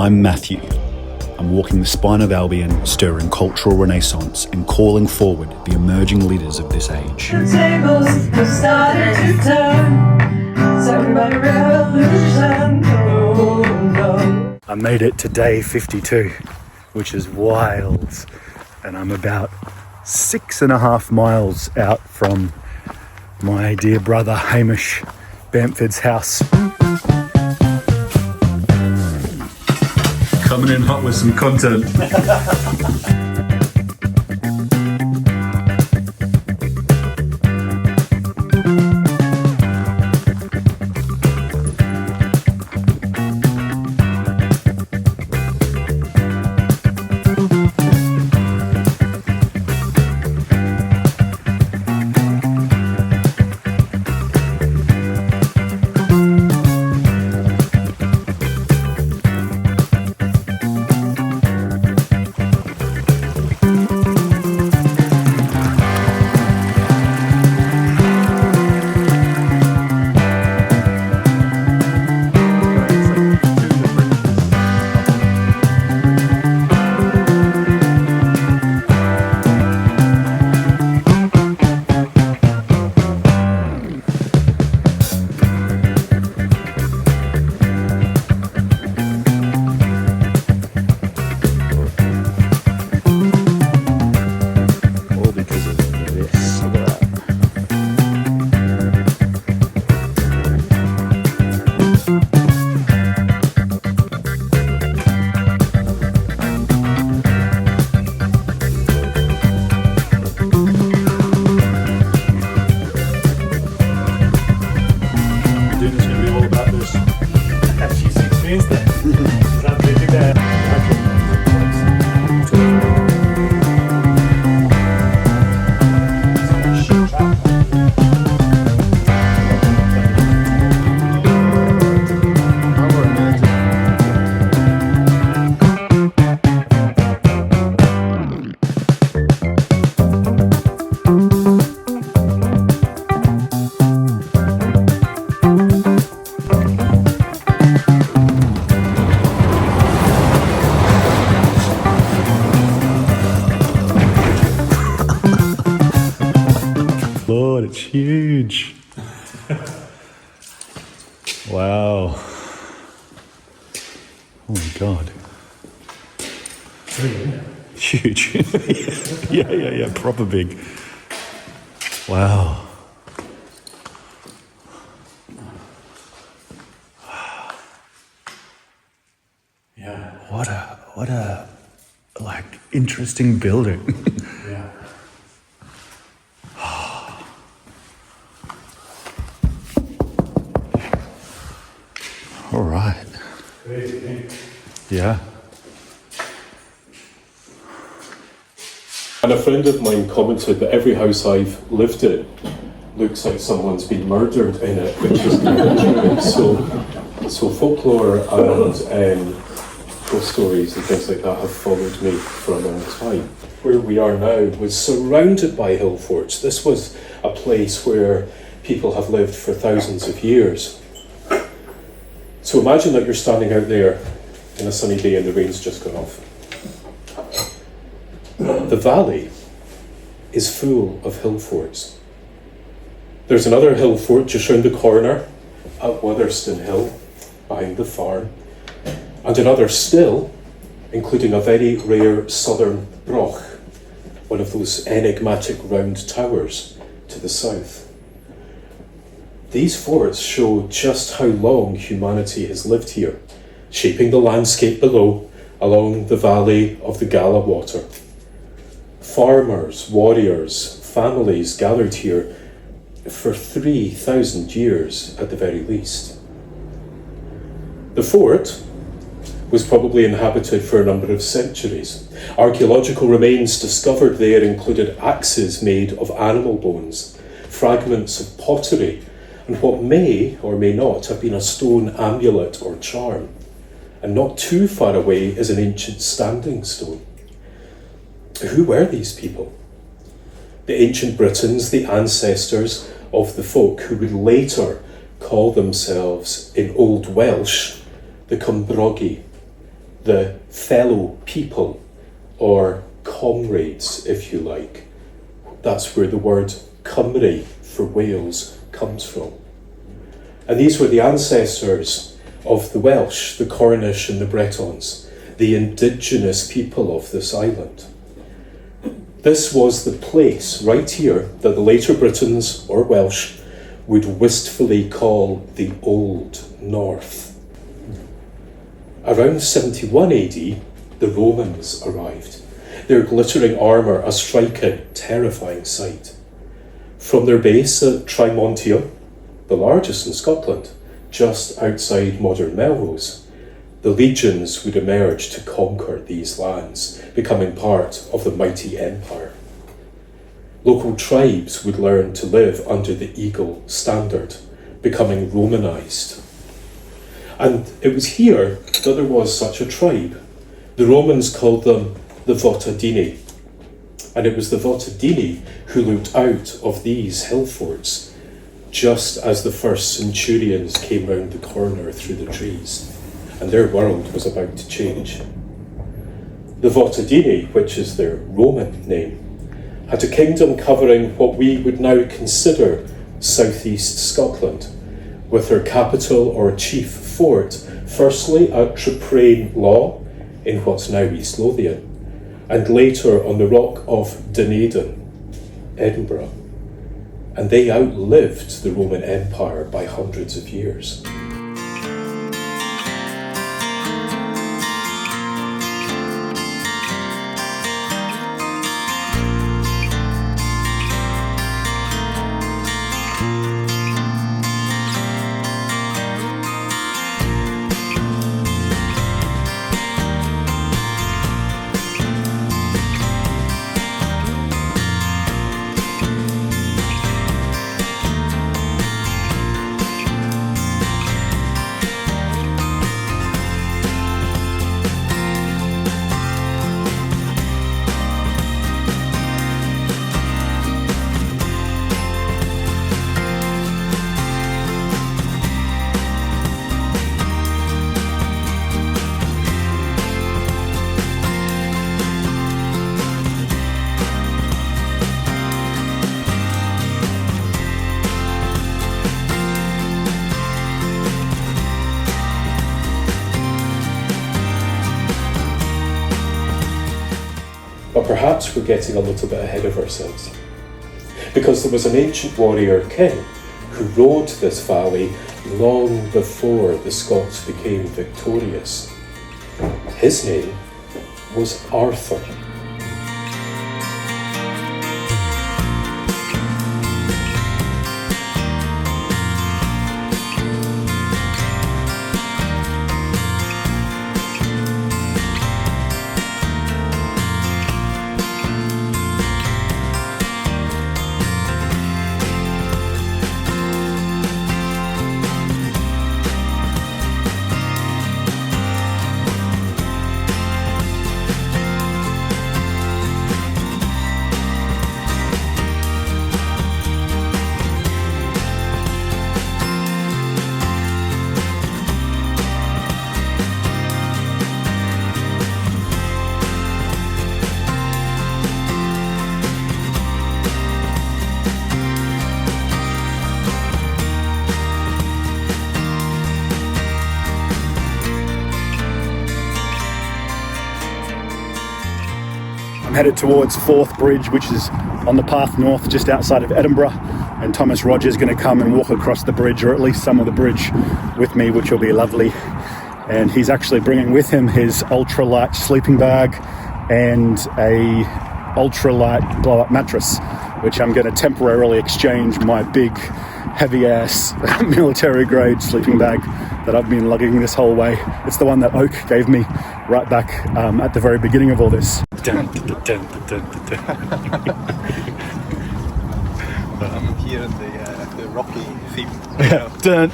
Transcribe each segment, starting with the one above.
I'm Matthew. I'm walking the spine of Albion, stirring cultural renaissance and calling forward the emerging leaders of this age. The tables have started to turn. Talking about a revolution. Oh, no. I made it to day 52, which is wild. And I'm about 6.5 miles out from my dear brother Hamish Bamford's house. Coming in hot with some content. Lord, it's huge. Wow. Oh my God. Huge. Yeah, proper big. Wow. Yeah. What a like interesting building. Yeah. All right. Yeah. And a friend of mine commented that every house I've lived in looks like someone's been murdered in it, which is kind of true. So folklore and ghost stories and things like that have followed me for a long time. Where we are now was surrounded by hill forts. This was a place where people have lived for thousands of years. So imagine that you're standing out there in a sunny day and the rain's just gone off. The valley is full of hill forts. There's another hill fort just round the corner at Witherston Hill, behind the farm, and another still, including a very rare southern broch, one of those enigmatic round towers to the south. These forts show just how long humanity has lived here, shaping the landscape below along the valley of the Gala water. Farmers, warriors, families gathered here for 3,000 years at the very least. The fort was probably inhabited for a number of centuries. Archaeological remains discovered there included axes made of animal bones, fragments of pottery, and what may or may not have been a stone amulet or charm. And not too far away is an ancient standing stone. Who were these people? The ancient Britons, the ancestors of the folk who would later call themselves, in Old Welsh, the Cumbroggi, the fellow people, or comrades, if you like. That's where the word Cymru for Wales comes from. And these were the ancestors of the Welsh, the Cornish and the Bretons, the indigenous people of this island. This was the place right here that the later Britons, or Welsh, would wistfully call the Old North. Around 71 AD, the Romans arrived, their glittering armour a striking, terrifying sight. From their base at Trimontium, the largest in Scotland, just outside modern Melrose, the legions would emerge to conquer these lands, becoming part of the mighty empire. Local tribes would learn to live under the eagle standard, becoming Romanised. And it was here that there was such a tribe. The Romans called them the Votadini. And it was the Votadini who looked out of these hill forts just as the first centurions came round the corner through the trees, and their world was about to change. The Votadini, which is their Roman name, had a kingdom covering what we would now consider southeast Scotland, with their capital or chief fort firstly at Traprain Law in what's now East Lothian, and later on the rock of Dunedin, Edinburgh. And they outlived the Roman Empire by hundreds of years. But perhaps we're getting a little bit ahead of ourselves. Because there was an ancient warrior king who rode this valley long before the Scots became victorious. His name was Arthur. Headed towards Forth Bridge, which is on the path north just outside of Edinburgh, and Thomas Rogers is going to come and walk across the bridge, or at least some of the bridge, with me, which will be lovely. And he's actually bringing with him his ultralight sleeping bag and a ultralight blow-up mattress, which I'm going to temporarily exchange my big heavy ass military grade sleeping bag that I've been lugging this whole way. It's the one that Oak gave me right back at the very beginning of all this. I'm here in the Rocky theme. Dun.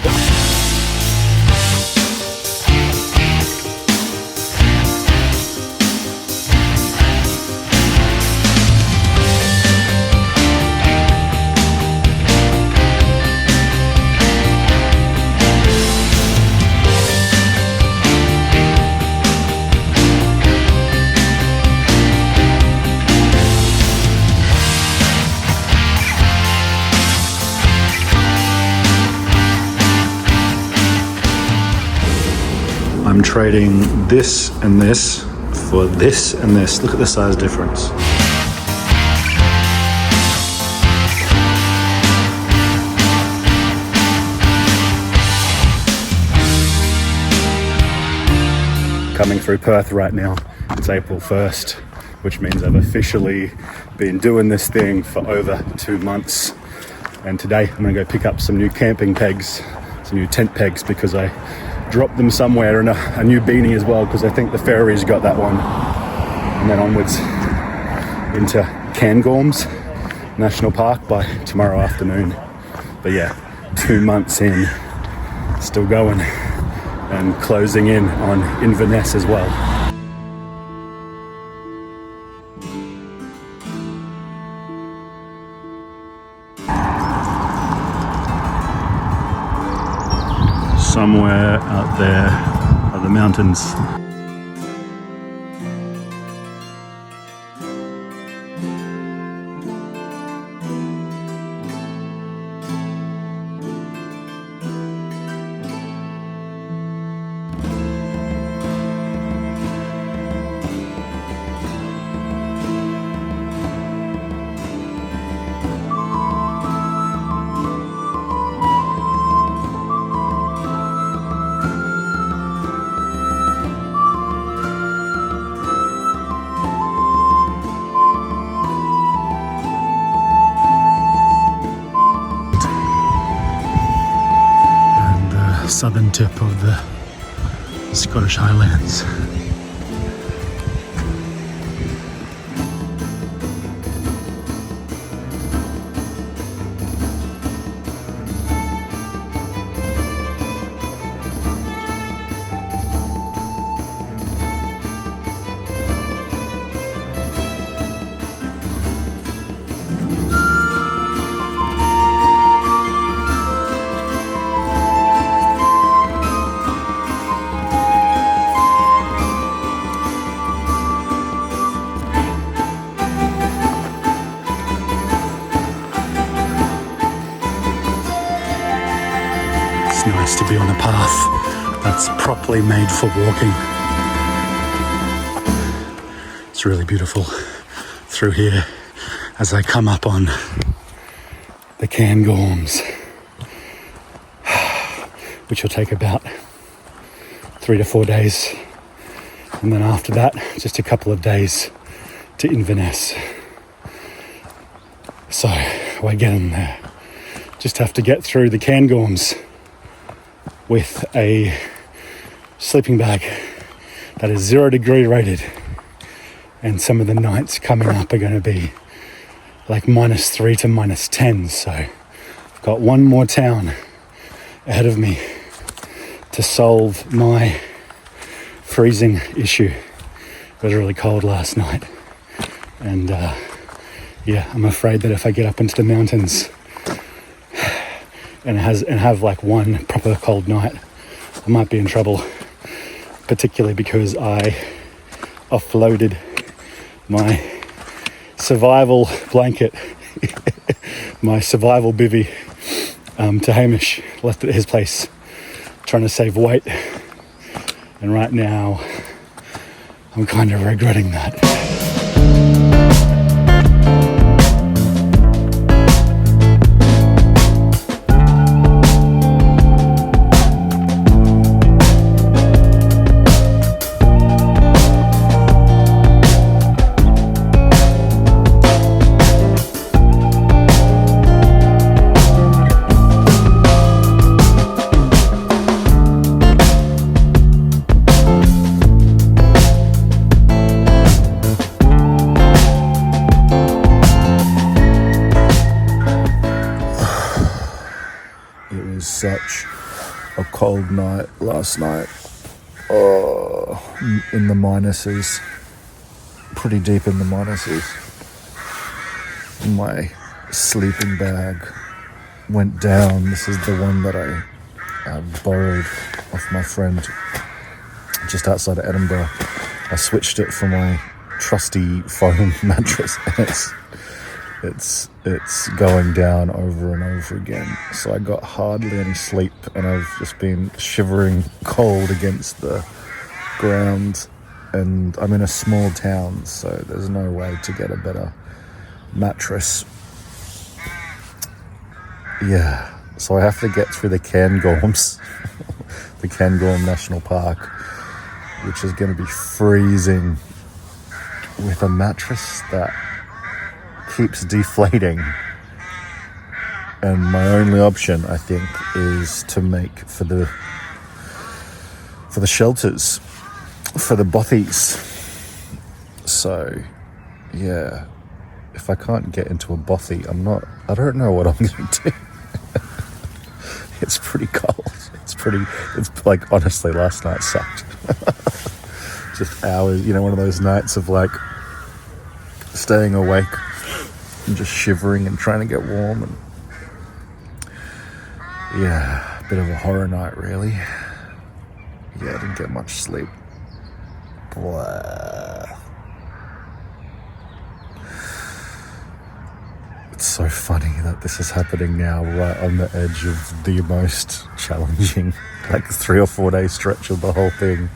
I'm trading this and this for this and this. Look at the size difference. Coming through Perth right now. It's April 1st, which means I've officially been doing this thing for over 2 months. And today I'm gonna go pick up some new camping pegs, some new tent pegs, because I dropped them somewhere, and a new beanie as well, because I think the ferry's got that one. And then onwards into Cairngorm National Park by tomorrow afternoon. But yeah, 2 months in, still going, and closing in on Inverness as well. Somewhere out there are the mountains. Southern tip of the Scottish Highlands. It's nice to be on a path that's properly made for walking. It's really beautiful through here as I come up on the Cairngorms, which will take about 3 to 4 days. And then after that, just a couple of days to Inverness. So we're getting there. Just have to get through the Cairngorms with a sleeping bag that is 0 degree rated, and some of the nights coming up are going to be like -3 to -10. So I've got one more town ahead of me to solve my freezing issue. It was really cold last night, and yeah, I'm afraid that if I get up into the mountains and have like one proper cold night, I might be in trouble, particularly because I offloaded my survival blanket, my survival bivvy, to Hamish. Left it at his place, trying to save weight, and right now I'm kind of regretting that. Such a cold night last night. Oh, in the minuses, pretty deep in the minuses. My sleeping bag went down. This is the one that I borrowed off my friend just outside of Edinburgh. I switched it for my trusty foam mattress, and it's going down over and over again. So I got hardly any sleep, and I've just been shivering cold against the ground, and I'm in a small town, so there's no way to get a better mattress. Yeah, so I have to get through the Cairngorms, the Cairngorm National Park, which is going to be freezing, with a mattress that keeps deflating. And my only option, I think, is to make for the shelters, for the bothies. So, yeah, if I can't get into a bothy, I don't know what I'm going to do. It's pretty cold. It's like, honestly, last night sucked. Just hours, one of those nights of like staying awake and just shivering and trying to get warm. And yeah, a bit of a horror night, really. Yeah, I didn't get much sleep. Blah. It's so funny that this is happening now, right on the edge of the most challenging, like 3 or 4 day stretch of the whole thing.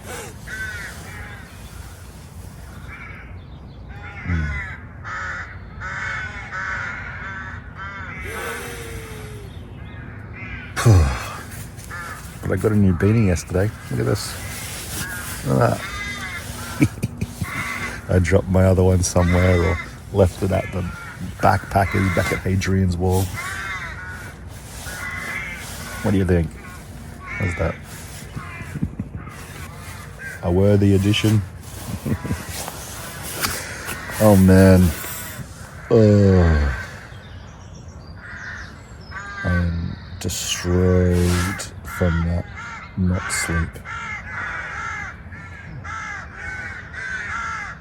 But I got a new beanie yesterday. Look at this. Look at that. I dropped my other one somewhere, or left it at the backpackers back at Hadrian's Wall. What do you think? How's that? A worthy addition? Oh man. I am destroyed from that not sleep.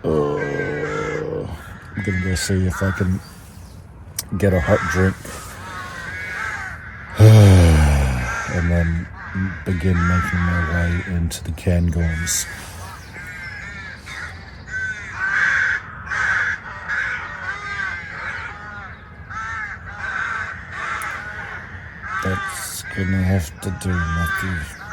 I'm gonna go see if I can get a hot drink and then begin making my way into the Cairngorms. That's gonna have to do, Matthew.